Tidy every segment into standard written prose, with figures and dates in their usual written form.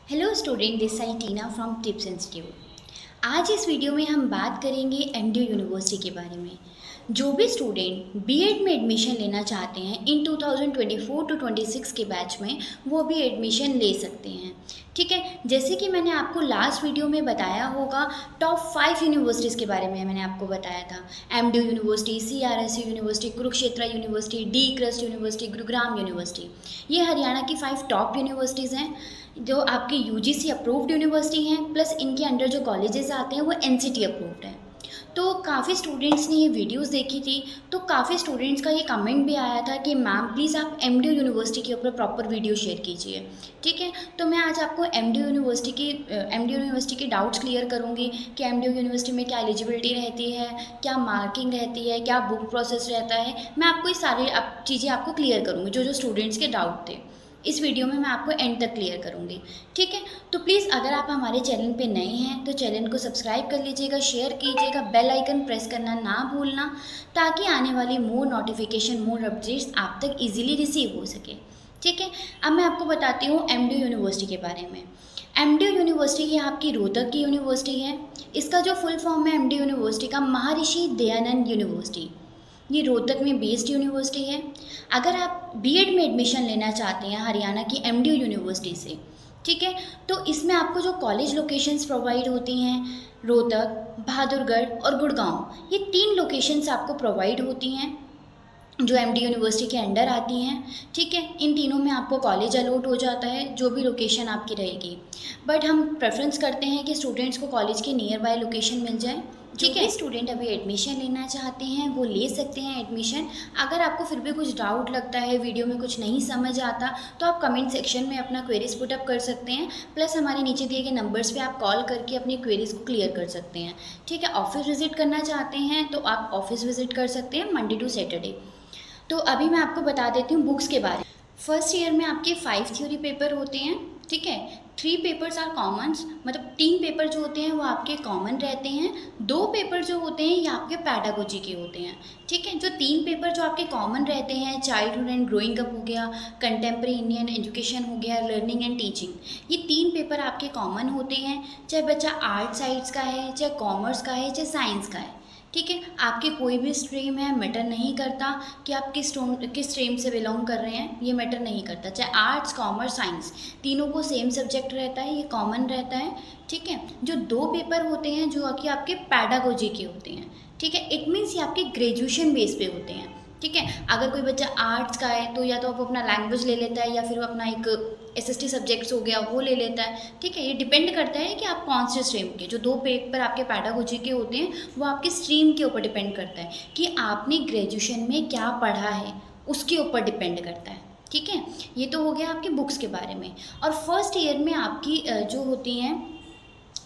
Hello student, this side Tina from tips institute. आज इस video में हम बात करेंगे एमडीयू यूनिवर्सिटी के बारे में। जो भी स्टूडेंट बीएड में एडमिशन लेना चाहते हैं इन 2024 टू 26 के बैच में, वो भी एडमिशन ले सकते हैं। ठीक है, जैसे कि मैंने आपको लास्ट वीडियो में बताया होगा, टॉप 5 यूनिवर्सिटीज़ के बारे में मैंने आपको बताया था। MDU university, CRSU university, Kurukshetra university, D crust university, Gurugram university. ये हरियाणा की 5 टॉप यूनिवर्सिटीज़ हैं जो आपकी यूजीसी अप्रूव्ड यूनिवर्सिटी हैं, प्लस इनके अंडर जो कॉलेजेस आते हैं वो एनसीटी अप्रूव्ड हैं। तो काफ़ी स्टूडेंट्स ने ये वीडियोस देखी थी, तो काफ़ी स्टूडेंट्स का ये कमेंट भी आया था कि मैम प्लीज़ आप एमडीयू यूनिवर्सिटी के ऊपर प्रॉपर वीडियो शेयर कीजिए। ठीक है, तो मैं आज आपको एमडीयू यूनिवर्सिटी के डाउट्स क्लियर करूँगी कि एमडीयू यूनिवर्सिटी में क्या एलिजिबिलिटी रहती है, क्या मार्किंग रहती है, क्या बुक प्रोसेस रहता है। मैं आपको ये सारी चीज़ें आपको क्लियर करूँगी, जो स्टूडेंट्स के डाउट थे इस वीडियो में मैं आपको एंड तक क्लियर करूँगी। ठीक है, तो प्लीज़ अगर आप हमारे चैनल पे नए हैं तो चैनल को सब्सक्राइब कर लीजिएगा, शेयर कीजिएगा, बेल आइकन प्रेस करना ना भूलना, ताकि आने वाली मोर नोटिफिकेशन, मोर अपडेट्स आप तक इजीली रिसीव हो सके। ठीक है, अब मैं आपको बताती हूँ एमडीयू यूनिवर्सिटी के बारे में। एमडीयू यूनिवर्सिटी ये आपकी रोहतक की यूनिवर्सिटी है। इसका जो फुल फॉर्म है एमडीयू यूनिवर्सिटी का, महर्षि दयानंद यूनिवर्सिटी। ये रोहतक में बेस्ड यूनिवर्सिटी है। अगर आप बीएड में एडमिशन लेना चाहते हैं हरियाणा की एमडीयू यूनिवर्सिटी से, ठीक है, तो इसमें आपको जो कॉलेज लोकेशंस प्रोवाइड होती हैं, रोहतक, बहादुरगढ़ और गुड़गांव, ये 3 लोकेशंस आपको प्रोवाइड होती हैं जो एमडी यूनिवर्सिटी के अंडर आती हैं। ठीक है, इन तीनों में आपको कॉलेज अलॉट हो जाता है, जो भी लोकेशन आपकी रहेगी। बट हम प्रेफरेंस करते हैं कि स्टूडेंट्स को कॉलेज के नियर बाय लोकेशन मिल जाए। ठीक है, स्टूडेंट अभी एडमिशन लेना चाहते हैं वो ले सकते हैं एडमिशन। अगर आपको फिर भी कुछ डाउट लगता है, वीडियो में कुछ नहीं समझ आता, तो आप कमेंट सेक्शन में अपना क्वेरीज पुटअप कर सकते हैं, प्लस हमारे नीचे दिए गए नंबर्स पे आप कॉल करके अपनी क्वेरीज को क्लियर कर सकते हैं। ठीक है, ऑफिस विजिट करना चाहते हैं तो आप ऑफिस विजिट कर सकते हैं मंडे टू सैटरडे। तो अभी मैं आपको बता देती हूँ बुक्स के बारे में। फर्स्ट ईयर में आपके 5 थ्योरी पेपर होते हैं। ठीक है, 3 पेपर्स आर कॉमन्स, मतलब 3 पेपर जो होते हैं वो आपके कॉमन रहते हैं। 2 पेपर जो होते हैं ये आपके पैडागोजी के होते हैं। ठीक है, जो 3 पेपर जो आपके कॉमन रहते हैं, चाइल्डहुड एंड ग्रोइंग अप हो गया, कंटेम्प्रेरी इंडियन एजुकेशन हो गया, लर्निंग एंड टीचिंग, ये 3 पेपर आपके कॉमन होते हैं। चाहे बच्चा आर्ट साइड्स का है, चाहे कॉमर्स का है, चाहे साइंस का है। ठीक है, आपकी कोई भी स्ट्रीम है, मैटर नहीं करता कि आप किस स्ट्रीम से बिलोंग कर रहे हैं, ये मैटर नहीं करता। चाहे आर्ट्स, कॉमर्स, साइंस, तीनों को सेम सब्जेक्ट रहता है, ये कॉमन रहता है। ठीक है, जो 2 पेपर होते हैं जो कि आपके पैडागोजी के होते हैं। ठीक है, इट मीन्स ये आपके ग्रेजुएशन बेस पे होते हैं। ठीक है, अगर कोई बच्चा आर्ट्स का है तो या तो वो अपना लैंग्वेज ले लेता है, या फिर वो अपना एक एसएसटी सब्जेक्ट्स हो गया वो ले लेता है। ठीक है, ये डिपेंड करता है कि आप कौन से स्ट्रीम के, जो 2 पेपर आपके पैडागोजी के होते हैं वो आपके स्ट्रीम के ऊपर डिपेंड करता है कि आपने ग्रेजुएशन में क्या पढ़ा है, उसके ऊपर डिपेंड करता है। ठीक है, ये तो हो गया आपके बुक्स के बारे में। और फर्स्ट ईयर में आपकी जो होती हैं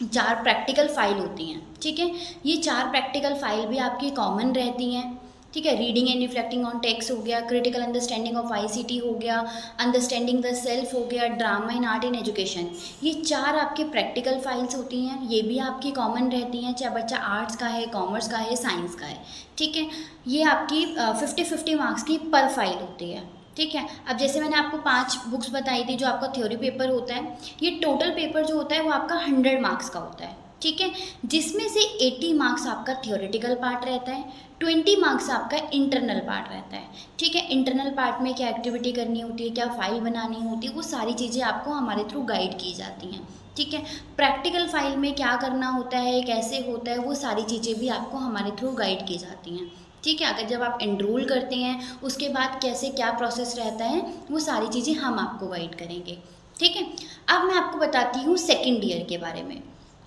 4 प्रैक्टिकल फाइल होती हैं। ठीक है, ये 4 प्रैक्टिकल फाइल भी आपकी कॉमन रहती हैं। ठीक है, reading and reflecting on text हो गया, क्रिटिकल अंडरस्टैंडिंग ऑफ आईसीटी हो गया, अंडरस्टैंडिंग द सेल्फ हो गया, drama in art in education, ये 4 आपके प्रैक्टिकल फाइल्स होती हैं। ये भी आपकी कॉमन रहती हैं, चाहे बच्चा आर्ट्स का है, कॉमर्स का है, साइंस का है। ठीक है, ये आपकी 50-50 मार्क्स की पर फाइल होती है। ठीक है, अब जैसे मैंने आपको 5 बुक्स बताई थी जो आपका थ्योरी पेपर होता है, ये टोटल पेपर जो होता है वो आपका 100 मार्क्स का होता है। ठीक है, जिसमें से 80 मार्क्स आपका थियोरेटिकल पार्ट रहता है, 20 मार्क्स आपका इंटरनल पार्ट रहता है। ठीक है, इंटरनल पार्ट में क्या एक्टिविटी करनी होती है, क्या फाइल बनानी होती है, वो सारी चीज़ें आपको हमारे थ्रू गाइड की जाती हैं। ठीक है, प्रैक्टिकल फाइल में क्या करना होता है, कैसे होता है, वो सारी चीज़ें भी आपको हमारे थ्रू गाइड की जाती हैं। ठीक है, अगर जब आप एनरोल करते हैं उसके बाद कैसे क्या प्रोसेस रहता है, वो सारी चीज़ें हम आपको गाइड करेंगे। ठीक है, अब मैं आपको बताती हूँ सेकेंड ईयर के बारे में।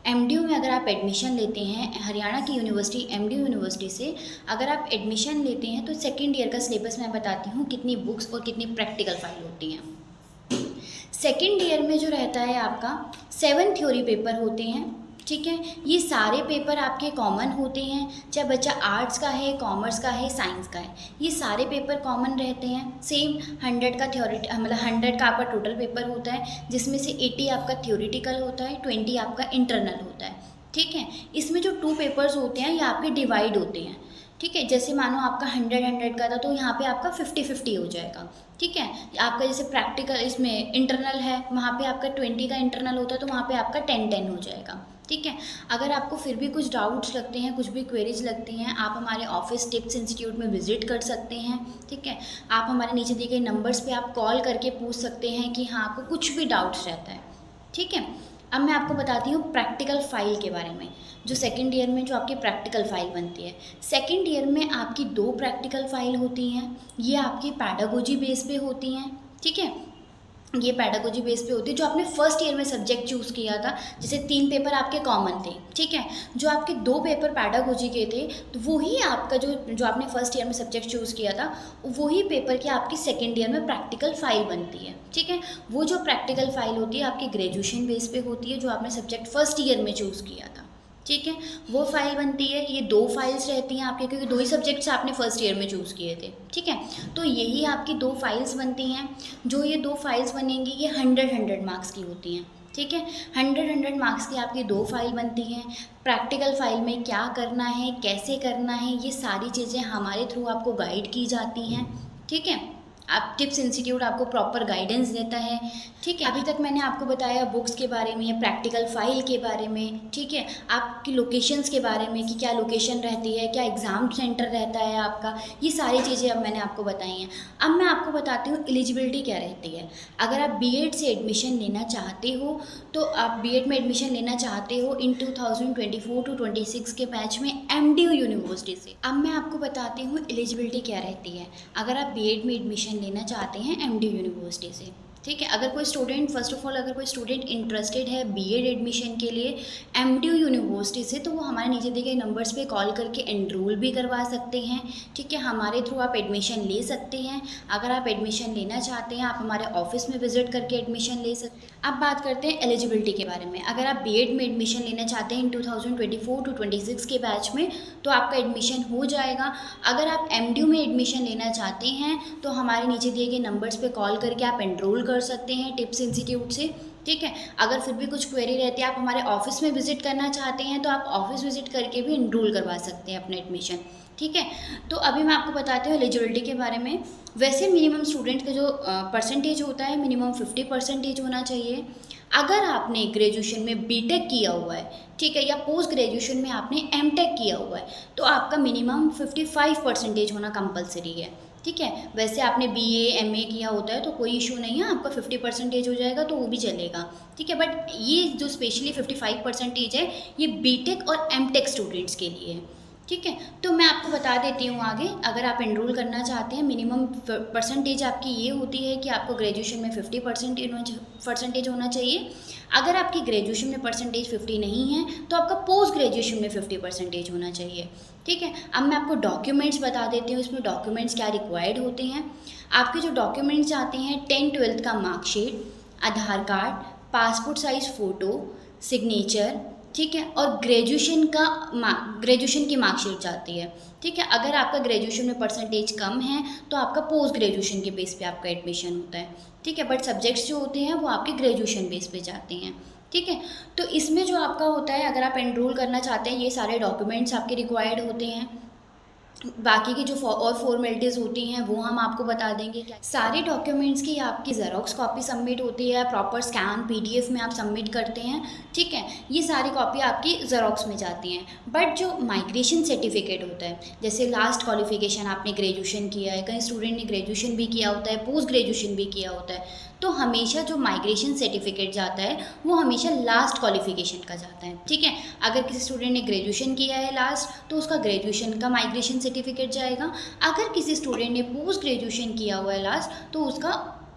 एमडीयू में अगर आप एडमिशन लेते हैं हरियाणा की यूनिवर्सिटी एमडीयू यूनिवर्सिटी से अगर आप एडमिशन लेते हैं तो सेकेंड ईयर का सिलेबस मैं बताती हूँ, कितनी बुक्स और कितनी प्रैक्टिकल फाइल होती हैं। सेकेंड ईयर में जो रहता है आपका 7 थ्योरी पेपर होते हैं। ठीक है, ये सारे पेपर आपके कॉमन होते हैं, चाहे बच्चा आर्ट्स का है, कॉमर्स का है, साइंस का है, ये सारे पेपर कॉमन रहते हैं। सेम 100 का मतलब 100 का आपका टोटल पेपर होता है, जिसमें से 80 आपका थ्योरेटिकल होता है, 20 आपका इंटरनल होता है। ठीक है, इसमें जो 2 पेपर्स होते हैं ये आपके डिवाइड होते हैं। ठीक है। जैसे मानो आपका 100 का था तो यहाँ पे आपका 50-50 हो जाएगा, ठीक है। आपका जैसे प्रैक्टिकल इसमें इंटरनल है, वहाँ पे आपका 20 का इंटरनल होता है तो वहाँ पे आपका 10-10 हो जाएगा, ठीक है। अगर आपको फिर भी कुछ डाउट्स लगते हैं, कुछ भी क्वेरीज लगती हैं, आप हमारे ऑफिस टिप्स इंस्टीट्यूट में विजिट कर सकते हैं, ठीक है। आप हमारे नीचे दिए गए नंबर्स पे आप कॉल करके पूछ सकते हैं कि हाँ आपको कुछ भी डाउट्स रहता है, ठीक है। अब मैं आपको बताती हूँ प्रैक्टिकल फ़ाइल के बारे में। जो सेकेंड ईयर में जो आपकी प्रैक्टिकल फ़ाइल बनती है, सेकेंड ईयर में आपकी 2 प्रैक्टिकल फ़ाइल होती हैं। ये आपकी पैडागोजी बेस पे होती हैं, ठीक है। ये पैडागोजी बेस पे होती है। जो आपने फर्स्ट ईयर में सब्जेक्ट चूज़ किया था, जैसे 3 पेपर आपके कॉमन थे, ठीक है। जो आपके 2 पेपर पैडागोजी के थे, तो वही आपका जो आपने फर्स्ट ईयर में सब्जेक्ट चूज़ किया था, वही पेपर की आपकी सेकेंड ईयर में प्रैक्टिकल फ़ाइल बनती है, ठीक है। वो जो प्रैक्टिकल फ़ाइल होती है आपकी ग्रेजुएशन बेस पे होती है, जो आपने सब्जेक्ट फर्स्ट ईयर में चूज़ किया था, ठीक है, वो फाइल बनती है। ये 2 फाइल्स रहती हैं आपके, क्योंकि 2 ही सब्जेक्ट्स आपने फर्स्ट ईयर में चूज़ किए थे, ठीक है। तो यही आपकी 2 फाइल्स बनती हैं। जो ये 2 फाइल्स बनेंगी ये 100 मार्क्स की होती हैं, ठीक है। 100 मार्क्स की आपकी 2 फाइल बनती हैं। प्रैक्टिकल फ़ाइल में क्या करना है, कैसे करना है, ये सारी चीज़ें हमारे थ्रू आपको गाइड की जाती हैं, ठीक है। आप टिप्स इंस्टीट्यूट आपको प्रॉपर गाइडेंस देता है, ठीक है। अभी तक मैंने आपको बताया बुक्स के बारे में, प्रैक्टिकल फ़ाइल के बारे में, ठीक है। आपकी लोकेशंस के बारे में कि क्या लोकेशन रहती है, क्या एग्ज़ाम सेंटर रहता है आपका, ये सारी चीज़ें अब मैंने आपको बताई हैं। अब मैं आपको बताती हूँ एलिजिबिलिटी क्या रहती है। अगर आप बीएड से एडमिशन लेना चाहते हो, तो आप बीएड में एडमिशन लेना चाहते हो इन 2024 टू 26 के बैच में एमडीयू यूनिवर्सिटी से। अब मैं आपको बताती हूँ एलिजिबिलिटी क्या रहती है अगर आप बीएड में एडमिशन लेना चाहते हैं एमडीयू यूनिवर्सिटी से, ठीक है। अगर कोई स्टूडेंट, फर्स्ट ऑफ ऑल अगर कोई स्टूडेंट इंटरेस्टेड है बीएड एडमिशन के लिए एमडीयू यूनिवर्सिटी से, तो वो हमारे नीचे दिए गए नंबर्स पे कॉल करके एनरोल भी करवा सकते हैं, ठीक है। हमारे थ्रू आप एडमिशन ले सकते हैं। अगर आप एडमिशन लेना चाहते हैं, आप हमारे ऑफिस में विजिट करके एडमिशन ले सकते हैं। अब बात करते हैं एलिजिबिलिटी के बारे में। अगर आप बीएड में एडमिशन लेना चाहते हैं इन 2024 टू 26 के बैच में, तो आपका एडमिशन हो जाएगा। अगर आप एमडीयू में एडमिशन लेना चाहते हैं, तो हमारे नीचे दिए गए नंबर्स पे कॉल करके आप एनरोल कर सकते हैं टिप्स इंस्टीट्यूट से, ठीक है। अगर फिर भी कुछ क्वेरी रहती है, आप हमारे ऑफिस में विजिट करना चाहते हैं, तो आप ऑफिस विजिट करके भी एनरोल करवा सकते हैं अपना एडमिशन, ठीक है। तो अभी मैं आपको बताती हूँ एलिजिबिलिटी के बारे में। वैसे मिनिमम स्टूडेंट का जो परसेंटेज होता है, मिनिमम 50% होना चाहिए। अगर आपने ग्रेजुएशन में बीटेक किया हुआ है, ठीक है, या पोस्ट ग्रेजुएशन में आपने एमटेक किया हुआ है, तो आपका मिनिमम 55% होना कंपलसरी है, ठीक है। वैसे आपने बीए एमए किया होता है तो कोई इशू नहीं है, आपका 50% हो जाएगा तो वो भी चलेगा, ठीक है। बट ये जो स्पेशली 55% है, ये बीटेक और एमटेक स्टूडेंट्स के लिए है, ठीक है। तो मैं आपको बता देती हूँ आगे। अगर आप एनरोल करना चाहते हैं, मिनिमम परसेंटेज आपकी ये होती है कि आपको ग्रेजुएशन में 50% होना चाहिए। अगर आपकी ग्रेजुएशन में परसेंटेज 50 नहीं है, तो आपका पोस्ट ग्रेजुएशन में 50% होना चाहिए, ठीक है। अब मैं आपको डॉक्यूमेंट्स बता देती हूँ, इसमें डॉक्यूमेंट्स क्या रिक्वायर्ड होते हैं। आपके जो डॉक्यूमेंट्स आते हैं, 10th-12th का marksheet, Aadhaar card, passport size photo, signature, ठीक है, और ग्रेजुएशन की मार्कशीट जाती है, ठीक है। अगर आपका ग्रेजुएशन में परसेंटेज कम है, तो आपका पोस्ट ग्रेजुएशन के बेस पे आपका एडमिशन होता है, ठीक है। बट सब्जेक्ट्स जो होते हैं वो आपके ग्रेजुएशन बेस पे जाते हैं, ठीक है। तो इसमें जो आपका होता है, अगर आप एनरोल करना चाहते हैं, ये सारे डॉक्यूमेंट्स आपके रिक्वायर्ड होते हैं। बाकी की जो और फॉर्मेलिटीज़ होती हैं वो हम आपको बता देंगे। सारे डॉक्यूमेंट्स की आपकी ज़ेरॉक्स कॉपी सबमिट होती है, प्रॉपर स्कैन पीडीएफ में आप सबमिट करते हैं, ठीक है। ये सारी कॉपी आपकी ज़ेरॉक्स में जाती हैं। बट जो माइग्रेशन सर्टिफिकेट होता है, जैसे लास्ट क्वालिफिकेशन आपने ग्रेजुएशन किया है, कई स्टूडेंट ने ग्रेजुएशन भी किया होता है, पोस्ट ग्रेजुएशन भी किया होता है, तो हमेशा जो माइग्रेशन सर्टिफिकेट जाता है वो हमेशा लास्ट क्वालिफिकेशन का जाता है, ठीक है। अगर किसी स्टूडेंट ने ग्रेजुएशन किया है लास्ट, तो उसका ग्रेजुएशन का माइग्रेशन सर्टिफिकेट जाएगा। अगर किसी स्टूडेंट ने पोस्ट ग्रेजुएशन किया हुआ है लास्ट, तो उसका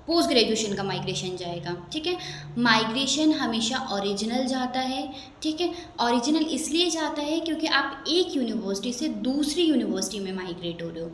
पोस्ट ग्रेजुएशन का माइग्रेशन जाएगा, ठीक है। माइग्रेशन हमेशा ओरिजिनल जाता है, ठीक है। ओरिजिनल इसलिए जाता है क्योंकि आप एक यूनिवर्सिटी से दूसरी यूनिवर्सिटी में माइग्रेट हो रहे हो।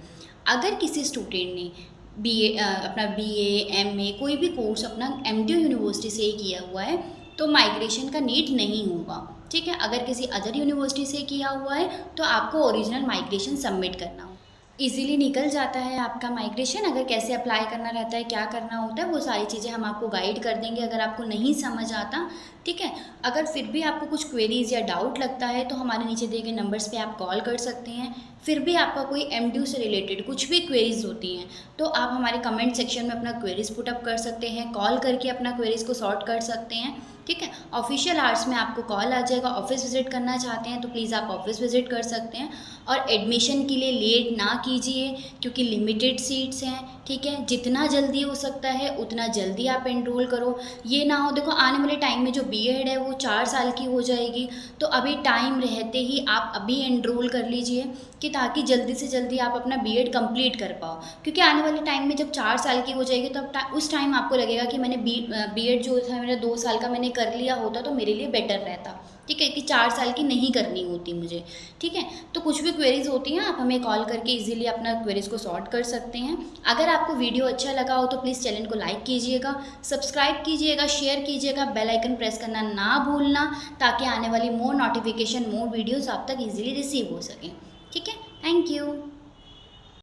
अगर किसी स्टूडेंट ने अपना बीए एमए कोई भी कोर्स अपना एमडीयू यूनिवर्सिटी से ही किया हुआ है, तो माइग्रेशन का नीड नहीं होगा, ठीक है। अगर किसी अदर यूनिवर्सिटी से किया हुआ है, तो आपको ओरिजिनल माइग्रेशन सबमिट करना होगा। इजीली निकल जाता है आपका माइग्रेशन। अगर कैसे अप्लाई करना रहता है, क्या करना होता है, वो सारी चीज़ें हम आपको गाइड कर देंगे अगर आपको नहीं समझ आता। ठीक है, अगर फिर भी आपको कुछ क्वेरीज या डाउट लगता है तो हमारे नीचे दिए गए नंबर्स पे आप कॉल कर सकते हैं। फिर भी आपका कोई एमडीयू से रिलेटेड कुछ भी क्वेरीज होती हैं तो आप हमारे कमेंट सेक्शन में अपना क्वेरीज पुटअप कर सकते हैं, कॉल करके अपना क्वेरीज को सॉर्ट कर सकते हैं। ठीक है, ऑफिशियल आवर्स में आपको कॉल आ जाएगा। ऑफिस विजिट करना चाहते हैं तो प्लीज़ आप ऑफिस विजिट कर सकते हैं। और एडमिशन के लिए लेट ना कीजिए क्योंकि लिमिटेड सीट्स हैं। ठीक है, जितना जल्दी हो सकता है उतना जल्दी आप एनरोल करो। ये ना हो, देखो आने वाले टाइम में जो बीएड है वो 4 साल की हो जाएगी, तो अभी टाइम रहते ही आप अभी एनरोल कर लीजिए कि ताकि जल्दी से जल्दी आप अपना बीएड कंप्लीट कर पाओ। क्योंकि आने वाले टाइम में जब 4 साल की हो जाएगी तो उस टाइम आपको लगेगा कि मैंने बीएड जो था मेरा 2 साल का मैंने कर लिया होता तो मेरे लिए बेटर रहता। ठीक है, कि 4 साल की नहीं करनी होती मुझे। ठीक है, तो कुछ भी क्वेरीज होती हैं आप हमें कॉल करके इजीली अपना क्वेरीज को सॉर्ट कर सकते हैं। अगर आपको वीडियो अच्छा लगा हो तो प्लीज़ चैनल को लाइक कीजिएगा, सब्सक्राइब कीजिएगा, शेयर कीजिएगा, बेल आइकन प्रेस करना ना भूलना ताकि आने वाली मोर नोटिफिकेशन, मोर वीडियोस आप तक इजीली रिसीव हो सकें। ठीक है, थैंक यू।